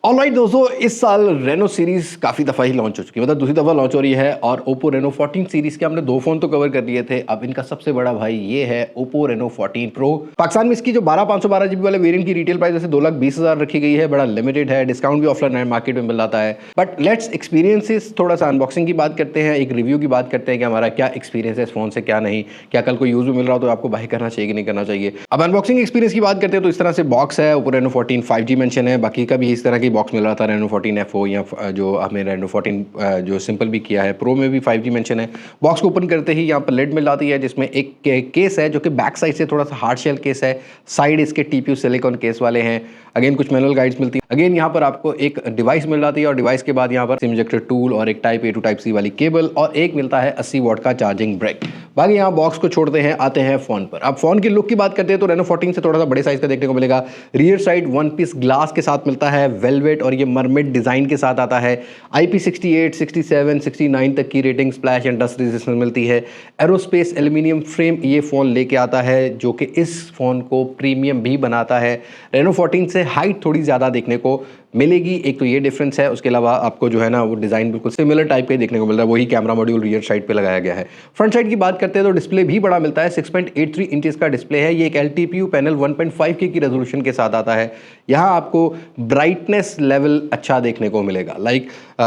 Alright दोस्तों, इस साल रेनो सीरीज काफ़ी दफ़ा ही लॉन्च हो चुकी है, मतलब दूसरी दफ़ा लॉन्च हो रही है। और ओप्पो रेनो 14 सीरीज के हमने दो फ़ोन तो कवर कर लिए थे। अब इनका सबसे बड़ा भाई ये है ओप्पो रेनो 14 प्रो। पाकिस्तान में इसकी जो 12/512 GB वाले वेरिएंट की रिटेल प्राइस जैसे 2,20,000 रखी गई है। बड़ा लिमिटेड है, डिस्काउंट भी ऑफलाइन मार्केट में मिल जाता है। बट लेट्स एक्सपीरियंसेस, थोड़ा सा अनबॉक्सिंग की बात करते हैं, एक रिव्यू की बात करते हैं कि हमारा क्या एक्सपीरियंस है इस फोन से, क्या नहीं, क्या कल को यूज़ में मिल रहा हो तो आपको बाय करना चाहिए कि नहीं करना चाहिए। अब अनबॉक्सिंग एक्सपीरियंस की बात करते हैं तो इस तरह से बॉक्स है। ओप्पो रेनो 14 5G मेंशन है, बाकी का भी इस तरह की बॉक्स मिल रहा था रेनो 14 FO या जो हमें रेनो 14 जो सिंपल भी किया है, प्रो में भी 5G मेंशन है। बॉक्स को ओपन करते ही यहाँ पर लिड मिल जाती है जिसमें एक केस है जो कि बैक साइड से थोड़ा सा हार्ड शेल केस है, साइड इसके TPU सिलिकॉन केस वाले हैं। अगेन कुछ मैनुअल गाइड्स मिलती है। अगेन यहाँ पर आपको एक डिवाइस मिल जाती है और डिवाइस के बाद यहाँ पर सिम इंजेक्टर टूल और एक type A to type C वाली केबल और एक मिलता है 80 वॉट का चार्जिंग ब्रेक। बाकी यहाँ बॉक्स को छोड़ते हैं, आते हैं फोन पर। अब फोन की लुक की बात करते हैं तो रेनो 14 से थोड़ा सा बड़े साइज का देखने को मिलेगा। Rear side one piece glass के साथ मिलता है, वेलवेट और ये मरमेड डिजाइन के साथ आता है। IP68, 67, 69 तक की rating splash and dust resistance मिलती है। एरोस्पेस एल्यूमिनियम फ्रेम ये फोन लेके आता है जो कि इस फोन को प्रीमियम भी बनाता है। रेनो 14 से हाइट थोड़ी ज़्यादा देखने को मिलेगी, एक तो ये डिफरेंस है। उसके अलावा आपको जो है ना वो डिज़ाइन बिल्कुल सिमिलर टाइप के देखने को मिल रहा है, वही कैमरा मॉड्यूल रियर साइड पे लगाया गया है। फ्रंट साइड की बात करते हैं तो डिस्प्ले भी बड़ा मिलता है, 6.83 इंचेस का डिस्प्ले है। ये एक LTPO पैनल 1.5K की रेजोल्यूशन के साथ आता है। यहाँ आपको ब्राइटनेस लेवल अच्छा देखने को मिलेगा।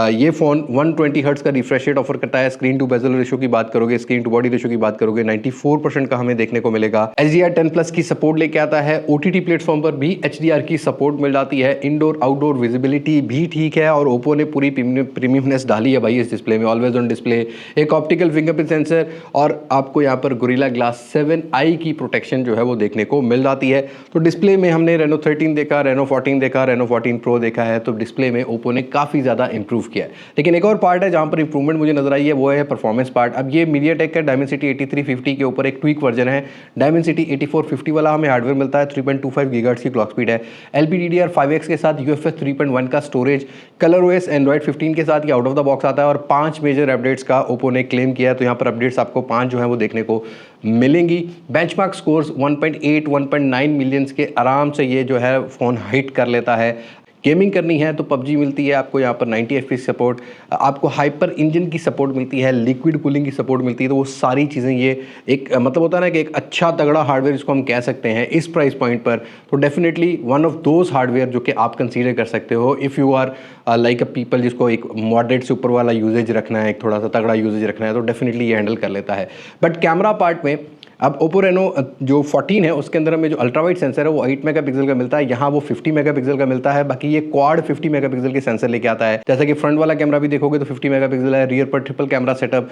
ये फ़ोन 120 हर्ट्ज का रिफ्रेश रेट ऑफर करता है। स्क्रीन टू बेजल रेशो की बात करोगे, स्क्रीन टू बॉडी रेशो की बात करोगे, 94% का हमें देखने को मिलेगा। HDR10+ की सपोर्ट लेके आता है। OTT प्लेटफॉर्म पर भी HDR की सपोर्ट मिल जाती है। इंडोर आउटडोर विजिबिलिटी भी ठीक है और ओप्पो ने पूरी प्रीमियमनेस डाली है भाई इस डिस्प्ले में। ऑलवेज ऑन डिस्प्ले, एक ऑप्टिकल फिंगरप्रिंट सेंसर और आपको यहाँ पर गोरिल्ला ग्लास 7i की प्रोटेक्शन जो है वो देखने को मिल जाती है। तो डिस्प्ले में हमने रेनो 13 देखा, रेनो 14 देखा, रेनो 14 प्रो देखा है, तो डिस्प्ले में ओप्पो ने काफ़ी ज़्यादा इंप्रूव किया है। लेकिन एक और पार्ट है जहाँ पर इंप्रूवमेंट मुझे नजर आई है, वो है परफॉर्मेंस पार्ट। अब ये मीडियाटेक का डायमेंसिटी 8350 के ऊपर एक ट्वीक वर्जन है। डायमेंसिटी 8450 वाला हमें हार्डवेयर मिलता है, 3.25 गीगाहर्ट्ज की क्लॉक स्पीड है। LPDDR5X के साथ UFS 3.1 का स्टोरेज, कलर OS एंड्रॉइड 15 के साथ ये आउट ऑफ द बॉक्स आता है और 5 मेजर अपडेट्स का ओप्पो ने क्लेम किया है। तो यहाँ पर अपडेट्स आपको 5 जो है वो देखने को मिलेंगी। बेंचमार्क स्कोर्स 1.8 1.9 मिलियंस के आराम से ये जो है फ़ोन हिट कर लेता है। गेमिंग करनी है तो PUBG मिलती है आपको यहाँ पर 90 FPS सपोर्ट, आपको हाइपर इंजन की सपोर्ट मिलती है, लिक्विड कूलिंग की सपोर्ट मिलती है। तो वो सारी चीज़ें ये एक मतलब होता है ना कि एक अच्छा तगड़ा हार्डवेयर इसको हम कह सकते हैं इस प्राइस पॉइंट पर। तो definitely one of those hardware जो कि आप कंसीडर कर सकते हो if you are like a people जिसको एक मॉडरेट से ऊपर वाला यूजेज रखना है, एक थोड़ा सा तगड़ा यूजेज रखना है, तो डेफिनेटली ये हैंडल कर लेता है। बट कैमरा पार्ट में अब ओप्पो रेनो जो 14 है उसके अंदर हमें जो अल्ट्रा वाइड सेंसर है वो 8 मेगापिक्सल का मिलता है, यहाँ वो 50 मेगापिक्सल का मिलता है। बाकी ये क्वाड 50 मेगापिक्सल के सेंसर लेके आता है। जैसा कि फ्रंट वाला कैमरा भी देखोगे तो 50 मेगापिक्सल है, रियर पर triple camera setup,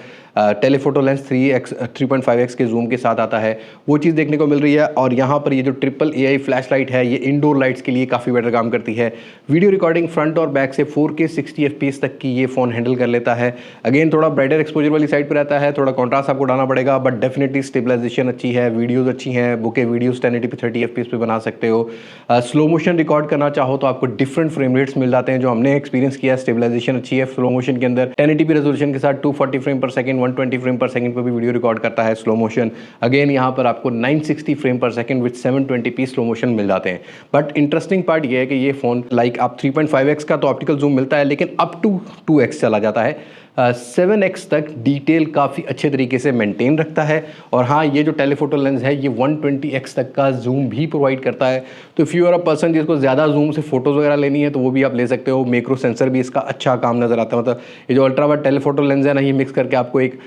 telephoto lens 3.5x के जूम के साथ आता है, वो चीज़ देखने को मिल रही है। और यहाँ पर ये जो ट्रिपल AI फ्लैश लाइट है ये इंडोर लाइट्स के लिए काफ़ी बेटर काम करती है। वीडियो रिकॉर्डिंग फ्रंट और बैक से 4K 60 FPS तक की ये फ़ोन हैंडल कर लेता है। अगेन थोड़ा ब्राइटर एक्सपोजर वाली साइड पर रहता है, थोड़ा कॉन्ट्रास्ट आपको डालना पड़ेगा, बट डेफिनेटली स्टेबलाइजेशन अच्छी है, वीडियोस अच्छी हैं, बुके वीडियोस 1080p 30 FPS पे बना सकते हो। स्लो मोशन रिकॉर्ड करना चाहो तो आपको डिफरेंट फ्रेम रेट्स मिल जाते हैं जो हमने एक्सपीरियंस किया है। स्टेबलाइजेशन अच्छी है स्लो मोशन के अंदर, 1080p रेजोल्यूशन के साथ 240 frame per second 120 frame per second पर भी वीडियो रिकॉर्ड करता है स्लो मोशन। अगेन यहाँ पर आपको 960 frame per second with 720p slow motion मिल जाते हैं। बट इंटरेस्टिंग पार्ट ये है कि ये फोन लाइक आप 3.5x का तो ऑप्टिकल जूम मिलता है लेकिन अप टू 2x चला जाता है। 7x तक डिटेल काफ़ी अच्छे तरीके से मेंटेन रखता है। और हाँ, ये जो टेलीफोटो लेंस है ये 120x तक का जूम भी प्रोवाइड करता है। तो if you are a person जिसको ज़्यादा जूम से फोटोज़ वगैरह लेनी है तो वो भी आप ले सकते हो। मैक्रो सेंसर भी इसका अच्छा काम नज़र आता है, मतलब ये जो अल्ट्रा वाइड टेलीफोटो लेंस है ना, ये मिक्स करके आपको एक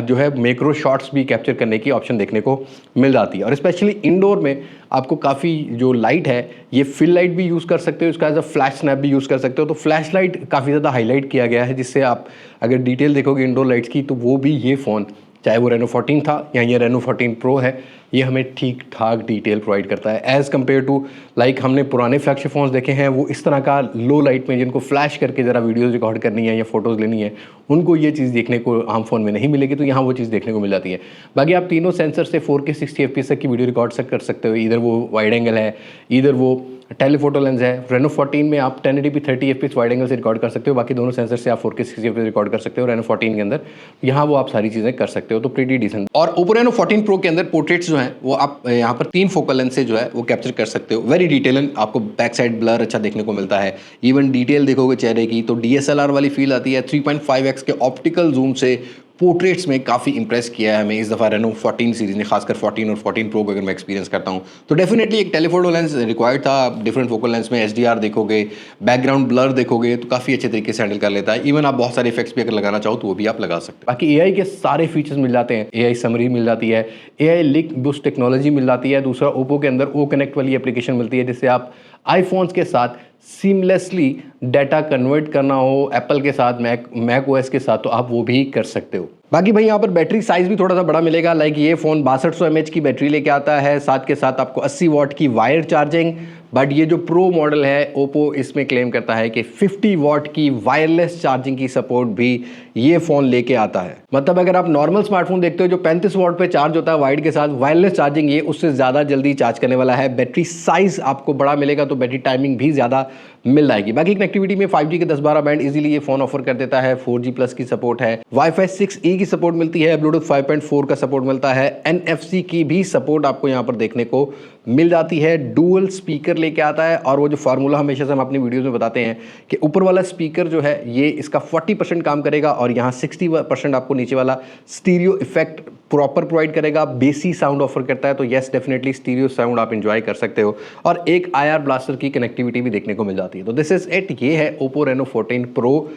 जो है मैक्रो शॉट्स भी कैप्चर करने की ऑप्शन देखने को मिल जाती है। और स्पेशली इंडोर में आपको काफ़ी जो लाइट है ये फिल लाइट भी यूज़ कर सकते हो, इसका एज अ फ्लैश स्नैप भी यूज़ कर सकते हो। तो फ्लैश लाइट काफ़ी ज़्यादा हाईलाइट किया गया है जिससे आप अगर डिटेल देखोगे इंडोर लाइट्स की तो वो भी ये फ़ोन, चाहे वो रेनो 14 था या ये रेनो 14 प्रो है, ये हमें ठीक ठाक डिटेल प्रोवाइड करता है एज़ कम्पेयर टू लाइक हमने पुराने फ्लैगशिप फ़ोन्स देखे हैं। वो इस तरह का लो लाइट में जिनको फ्लैश करके ज़रा वीडियोज़ रिकॉर्ड करनी है या फोटोज़ लेनी है, उनको ये चीज़ देखने को आम फ़ोन में नहीं मिलेगी। तो यहाँ वो चीज़ देखने को मिल जाती है। बाकी आप तीनों सेंसर से 4K 60 FPS तक की वीडियो रिकॉर्ड कर सकते हो। इधर वो वाइड एंगल है, इधर वो टेलीफोटो लेंस है। रेनो 14 में आप 1080p 30 FPS वाइड एंगल से रिकॉर्ड कर सकते हो, बाकी दोनों सेंसर से आप 4K 60 FPS रिकॉर्ड कर सकते हो। रेनो 14 के अंदर यहाँ वो आप सारी चीज़ें कर सकते हो, तो प्रीटी डिसेंट। और ओप्पो रेनो 14 प्रो के अंदर पोर्ट्रेट्स जो हैं वो आप यहाँ पर 3 फोकल लेंस से जो है वो कैप्चर कर सकते हो। वेरी वेरी डिटेल, आपको बैक साइड ब्लर अच्छा देखने को मिलता है। इवन डिटेल देखोगे चेहरे की तो DSLR वाली फील आती है। 3.5x के ऑप्टिकल जूम से पोर्ट्रेट्स में काफ़ी इंप्रेस किया है हमें इस दफ़ा रेनो 14 सीरीज़ ने, खासकर 14 और 14 प्रो को अगर मैं एक्सपीरियंस करता हूँ तो डेफिनेटली एक टेलीफोटो लेंस रिक्वायर्ड था। डिफरेंट फोकल लेंस में HDR देखोगे, बैकग्राउंड ब्लर देखोगे तो काफ़ी अच्छे तरीके से हैंडल कर लेता है। इवन आप बहुत सारे इफेक्ट्स भी अगर लगाना चाहो तो वो भी आप लगा सकते हैं। बाकी AI के सारे फीचर्स मिल जाते हैं, AI समरी मिल जाती है, AI लिंक बूस्ट टेक्नोलॉजी मिल जाती है। दूसरा ओप्पो के अंदर O कनेक्ट वाली एप्लीकेशन मिलती है जिससे आप आईफोन्स के साथ सीमलेसली डाटा कन्वर्ट करना हो, एप्पल के साथ मैक OS के साथ, तो आप वो भी कर सकते हो। बाकी भाई यहाँ पर बैटरी साइज भी थोड़ा सा बड़ा मिलेगा। लाइक ये फ़ोन 6200 mAh की बैटरी लेके आता है, साथ के साथ आपको 80 वाट की वायर चार्जिंग। बट ये जो प्रो मॉडल है ओप्पो, इसमें क्लेम करता है कि 50 वाट की वायरलेस चार्जिंग की सपोर्ट भी ये फ़ोन लेके आता है। मतलब अगर आप नॉर्मल स्मार्टफोन देखते हो जो 35 वाट पे चार्ज होता है वाइड के साथ, वायरलेस चार्जिंग ये उससे ज़्यादा जल्दी चार्ज करने वाला है। बैटरी साइज़ आपको बड़ा मिलेगा तो बैटरी टाइमिंग भी ज़्यादा मिल जाएगी। बाकी कनेक्टिविटी में 5G के 10-12 बैंड इजीली ये फ़ोन ऑफर कर देता है। 4G+ की सपोर्ट है, Wi-Fi 6E की सपोर्ट मिलती है, ब्लूटूथ 5.4 का सपोर्ट मिलता है, NFC की भी सपोर्ट आपको यहाँ पर देखने को मिल जाती है। डुअल स्पीकर लेके आता है और वो जो फार्मूला हमेशा से हम अपनी वीडियोस में बताते हैं कि ऊपर वाला स्पीकर जो है ये इसका 40% काम करेगा और यहाँ 60% आपको नीचे वाला स्टीरियो इफेक्ट प्रॉपर प्रोवाइड करेगा, बेसी साउंड ऑफर करता है। तो येस डेफिनेटली स्टीरियो साउंड आप एंजॉय कर सकते हो और एक IR ब्लास्टर की कनेक्टिविटी भी देखने को मिल जाती है। तो दिस इज इट, ये है Oppo Reno 14 pro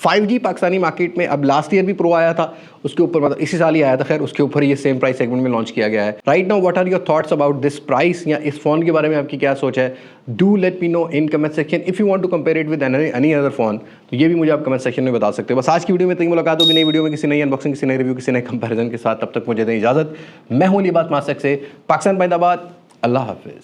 5G Pakistani market में। अब लास्ट ईयर भी प्रो आया था, उसके ऊपर मतलब इसी साल ही आया था, खैर उसके ऊपर ये सेम प्राइस सेगमेंट में लॉन्च किया गया है। Right now what are your thoughts about this price, या इस फोन के बारे में आपकी क्या सोच है? Do let me know in comment section. If you want to compare it with any other phone तो ये भी मुझे आप कमेंट सेक्शन में बता सकते हो। बस आज की वीडियो में इतनी मुलाकात होगी नई वीडियो में किसी नई अनबॉक्सिंग, किसी नई रिव्यू, किसी नए कंपैरिजन के साथ। तब तक मुझे दें इजाजत। मैं हूं लिबास मासक से पाकिस्तान, पैदाबाद। अल्लाह हाफिज।